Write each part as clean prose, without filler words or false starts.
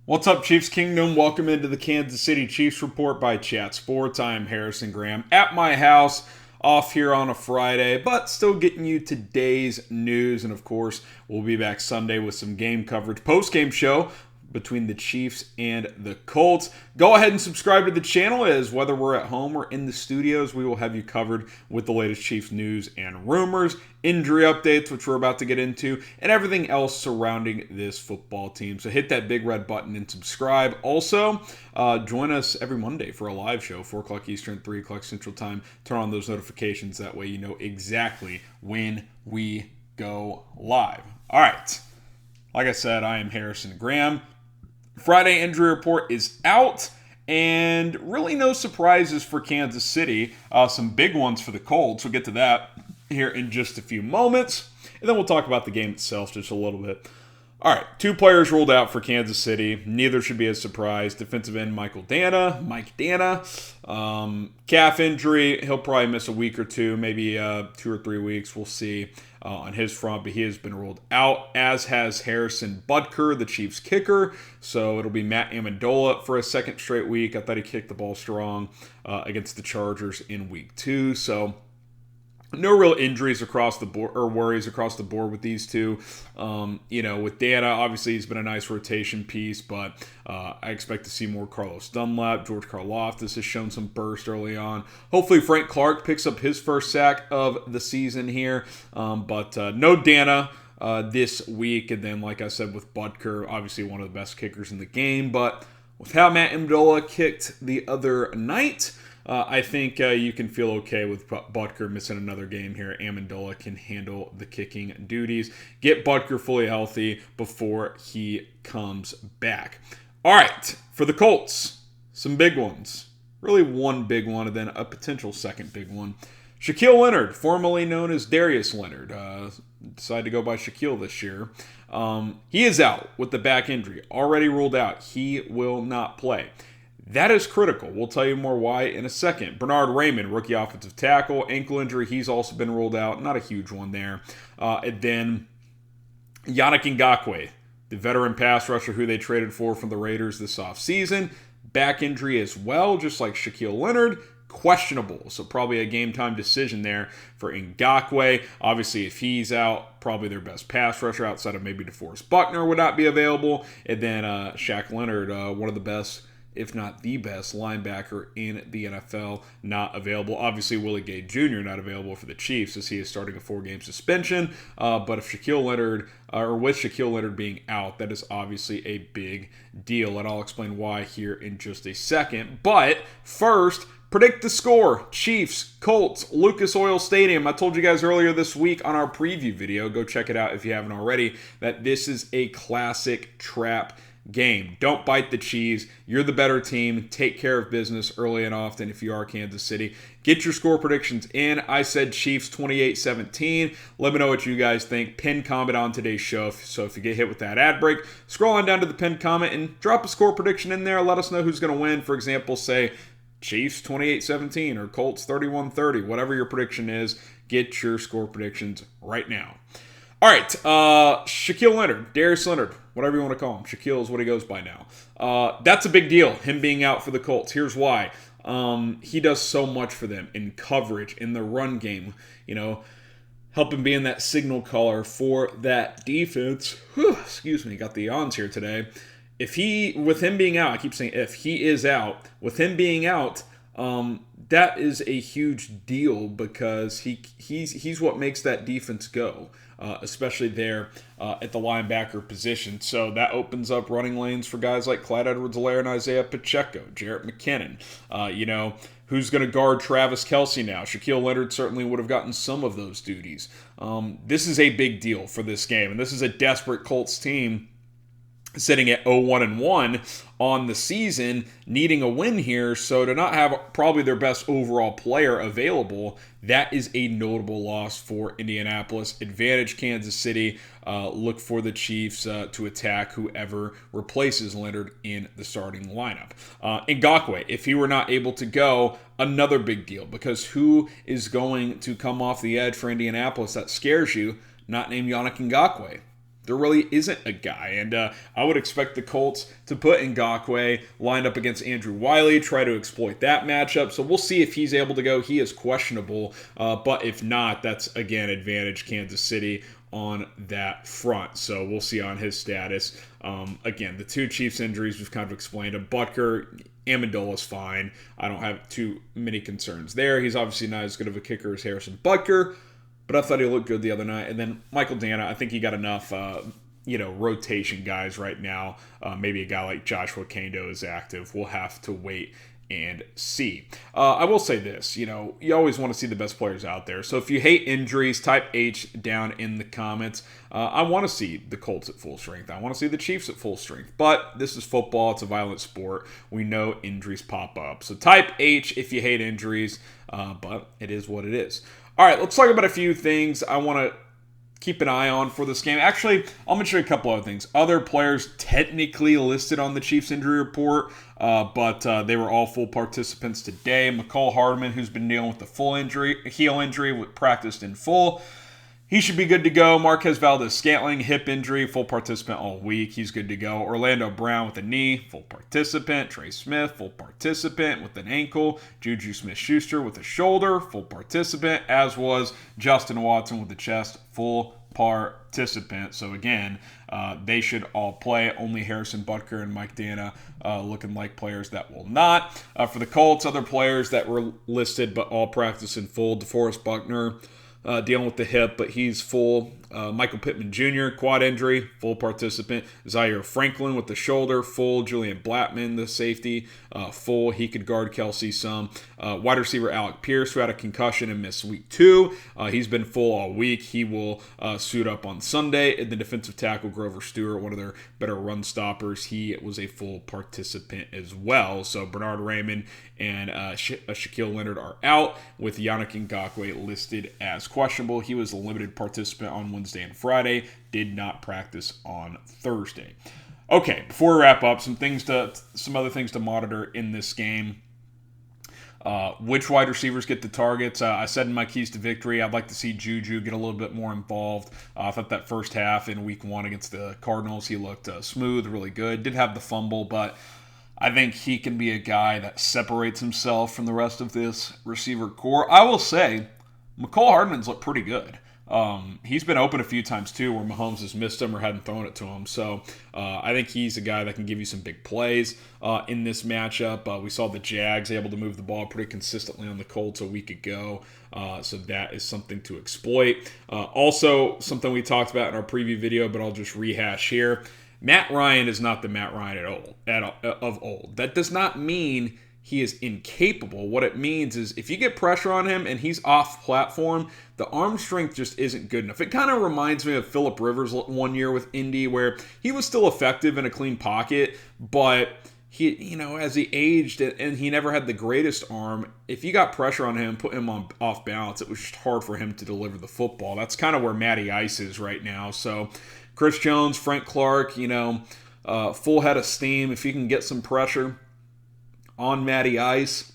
What's up, Chiefs Kingdom? Welcome into the Kansas City Chiefs Report by Chat Sports. I'm Harrison Graham at my house, off here on a Friday, but still getting you today's news. And of course, we'll be back Sunday with some game coverage, post-game show between the Chiefs and the Colts. Go ahead and subscribe to the channel, as whether we're at home or in the studios, we will have you covered with the latest Chiefs news and rumors, injury updates, which we're about to get into, and everything else surrounding this football team. So hit that big red button and subscribe. Also, join us every Monday for a live show, 4 o'clock Eastern, 3 o'clock Central Time. Turn on those notifications. That way you know exactly when we go live. All right. Like I said, I am Harrison Graham. Friday injury report is out, and really no surprises for Kansas City. Some big ones for the Colts. We'll get to that here in just a few moments, and then we'll talk about the game itself just a little bit. All right, 2 players ruled out for Kansas City. Neither should be a surprise. Defensive end Mike Danna, calf injury. He'll probably miss a week or two, maybe 2 or 3 weeks. We'll see on his front, but he has been ruled out, as has Harrison Butker, the Chiefs kicker. So it'll be Matt Amendola for a second straight week. I thought he kicked the ball strong against the Chargers in week 2. So no real injuries across the board or worries across the board with these two. With Danna, obviously he's been a nice rotation piece, but I expect to see more Carlos Dunlap. George Karlaftis has shown some burst early on. Hopefully Frank Clark picks up his first sack of the season here, but no Danna this week. And then, like I said, with Butker, obviously one of the best kickers in the game, but with how Matt Amendola kicked the other night, I think you can feel okay with Butker missing another game here. Amendola can handle the kicking duties. Get Butker fully healthy before he comes back. All right, for the Colts, some big ones. Really one big one and then a potential second big one. Shaquille Leonard, formerly known as Darius Leonard, decided to go by Shaquille this year. He is out with the back injury. Already ruled out. He will not play. That is critical. We'll tell you more why in a second. Bernhard Raimann, rookie offensive tackle, ankle injury. He's also been ruled out. Not a huge one there. And then Yannick Ngakoue, the veteran pass rusher who they traded for from the Raiders this offseason. Back injury as well, just like Shaquille Leonard. Questionable. So probably a game-time decision there for Ngakoue. Obviously, if he's out, probably their best pass rusher outside of maybe DeForest Buckner would not be available. And then Shaq Leonard, one of the best, if not the best, linebacker in the NFL, not available. Obviously, Willie Gay Jr. not available for the Chiefs as he is starting a 4-game suspension. But if Shaquille Leonard, or with Shaquille Leonard being out, that is obviously a big deal. And I'll explain why here in just a second. But first, predict the score. Chiefs, Colts, Lucas Oil Stadium. I told you guys earlier this week on our preview video, go check it out if you haven't already, that this is a classic trap game. Don't bite the cheese. You're the better team. Take care of business early and often if you are Kansas City. Get your score predictions in. I said Chiefs 28-17. Let me know what you guys think. Pin comment on today's show. So if you get hit with that ad break, scroll on down to the pinned comment and drop a score prediction in there. Let us know who's going to win. For example, say Chiefs 28-17 or Colts 31-30. Whatever your prediction is, get your score predictions right now. All right, Shaquille Leonard, Darius Leonard, whatever you want to call him. Shaquille is what he goes by now. That's a big deal, him being out for the Colts. Here's why. He does so much for them in coverage, in the run game, helping being that signal caller for that defense. Whew, excuse me, got the yawns here today. With him being out, I keep saying if he is out, with him being out, that is a huge deal because he's what makes that defense go. Especially there at the linebacker position. So that opens up running lanes for guys like Clyde Edwards-Helaire and Isaiah Pacheco, Jarrett McKinnon. Who's going to guard Travis Kelce now? Shaquille Leonard certainly would have gotten some of those duties. This is a big deal for this game, and this is a desperate Colts team sitting at 0-1-1 on the season, needing a win here. So to not have probably their best overall player available, that is a notable loss for Indianapolis. Advantage Kansas City. Look for the Chiefs to attack whoever replaces Leonard in the starting lineup. Ngakoue, if he were not able to go, another big deal, because who is going to come off the edge for Indianapolis that scares you? Not named Yannick Ngakoue. there really isn't a guy. And I would expect the Colts to put Ngakoue lined up against Andrew Wiley, try to exploit that matchup. So we'll see if he's able to go. He is questionable. But if not, that's, again, advantage Kansas City on that front. So we'll see on his status. Again, the two Chiefs injuries we've kind of explained him. Butker, Amendola's fine. I don't have too many concerns there. He's obviously not as good of a kicker as Harrison Butker, but I thought he looked good the other night. And then Michael Danna, I think he got enough, rotation guys right now. Maybe a guy like Joshua Kando is active. We'll have to wait and see. I will say this, you always want to see the best players out there. So if you hate injuries, type H down in the comments. I want to see the Colts at full strength. I want to see the Chiefs at full strength. But this is football. It's a violent sport. We know injuries pop up. So type H if you hate injuries, but it is what it is. All right, let's talk about a few things I want to keep an eye on for this game. Actually, I'll mention a couple other things. Other players technically listed on the Chiefs injury report, but they were all full participants today. McCall Hardman, who's been dealing with the heel injury, practiced in full. He should be good to go. Marquez Valdez-Scantling, hip injury, full participant all week. He's good to go. Orlando Brown with a knee, full participant. Trey Smith, full participant with an ankle. Juju Smith-Schuster with a shoulder, full participant, as was Justin Watson with the chest, full participant. So again, they should all play. Only Harrison Butker and Mike Danna looking like players that will not. For the Colts, other players that were listed but all practice in full. DeForest Buckner, dealing with the hip, but he's full. Michael Pittman Jr., quad injury, full participant. Zaire Franklin with the shoulder, full. Julian Blattman, the safety, full. He could guard Kelsey some. Wide receiver Alec Pierce, who had a concussion and missed week 2. He's been full all week. He will suit up on Sunday. And the defensive tackle Grover Stewart, one of their better run stoppers, he was a full participant as well. So Bernhard Raimann and Shaquille Leonard are out, with Yannick Ngakoue listed as questionable. He was a limited participant on Wednesday and Friday, did not practice on Thursday. Okay, before we wrap up, some other things to monitor in this game. Which wide receivers get the targets? I said in my keys to victory, I'd like to see Juju get a little bit more involved. I thought that first half in week 1 against the Cardinals, he looked smooth, really good. Did have the fumble, but I think he can be a guy that separates himself from the rest of this receiver core. I will say, McCall Hardman's looked pretty good. He's been open a few times too where Mahomes has missed him or hadn't thrown it to him. So I think he's a guy that can give you some big plays in this matchup. We saw the Jags able to move the ball pretty consistently on the Colts a week ago. So that is something to exploit. Also, something we talked about in our preview video, but I'll just rehash here. Matt Ryan is not the Matt Ryan of old. That does not mean he is incapable. What it means is if you get pressure on him and he's off platform, the arm strength just isn't good enough. It kind of reminds me of Phillip Rivers one year with Indy, where he was still effective in a clean pocket, but he, as he aged and he never had the greatest arm, if you got pressure on him, put him off balance, it was just hard for him to deliver the football. That's kind of where Matty Ice is right now. So Chris Jones, Frank Clark, full head of steam. If you can get some pressure on Matty Ice,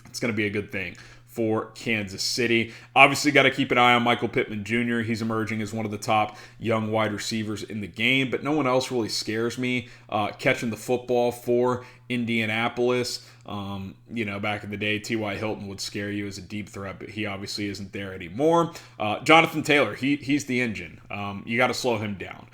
it's going to be a good thing for Kansas City. Obviously, got to keep an eye on Michael Pittman Jr. He's emerging as one of the top young wide receivers in the game, but no one else really scares me catching the football for Indianapolis. Back in the day, T.Y. Hilton would scare you as a deep threat, but he obviously isn't there anymore. Jonathan Taylor, he's the engine. You got to slow him down.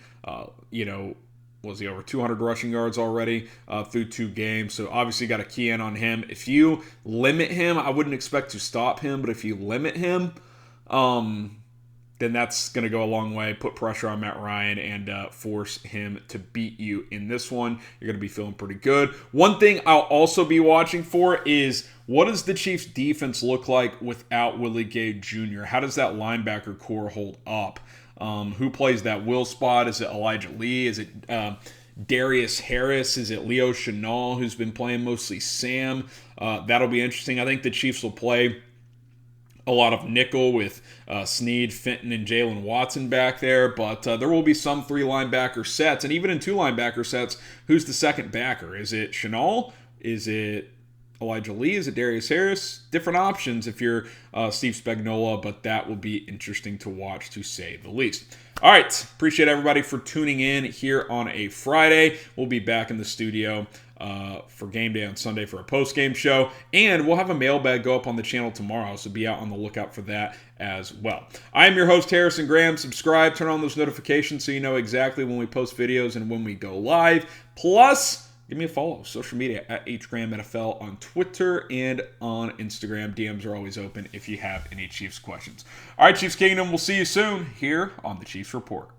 Was he over 200 rushing yards already through 2 games? So obviously got to key in on him. If you limit him, I wouldn't expect to stop him, but if you limit him, then that's going to go a long way. Put pressure on Matt Ryan and force him to beat you in this one. You're going to be feeling pretty good. One thing I'll also be watching for is, what does the Chiefs defense look like without Willie Gay Jr.? How does that linebacker core hold up? Who plays that will spot? Is it Elijah Lee? Is it Darius Harris? Is it Leo Chenal, who's been playing mostly Sam? That'll be interesting. I think the Chiefs will play a lot of nickel with Snead, Fenton, and Jalen Watson back there, but there will be some 3 linebacker sets, and even in 2 linebacker sets, who's the second backer? Is it Chenal? Is it Elijah Lee? Is it Darius Harris? Different options if you're Steve Spagnuolo, but that will be interesting to watch, to say the least. All right, appreciate everybody for tuning in here on a Friday. We'll be back in the studio for game day on Sunday for a post-game show, and we'll have a mailbag go up on the channel tomorrow, so be out on the lookout for that as well. I am your host, Harrison Graham. Subscribe, turn on those notifications so you know exactly when we post videos and when we go live. Plus, give me a follow, social media, at HGrahamNFL on Twitter and on Instagram. DMs are always open if you have any Chiefs questions. All right, Chiefs Kingdom, we'll see you soon here on the Chiefs Report.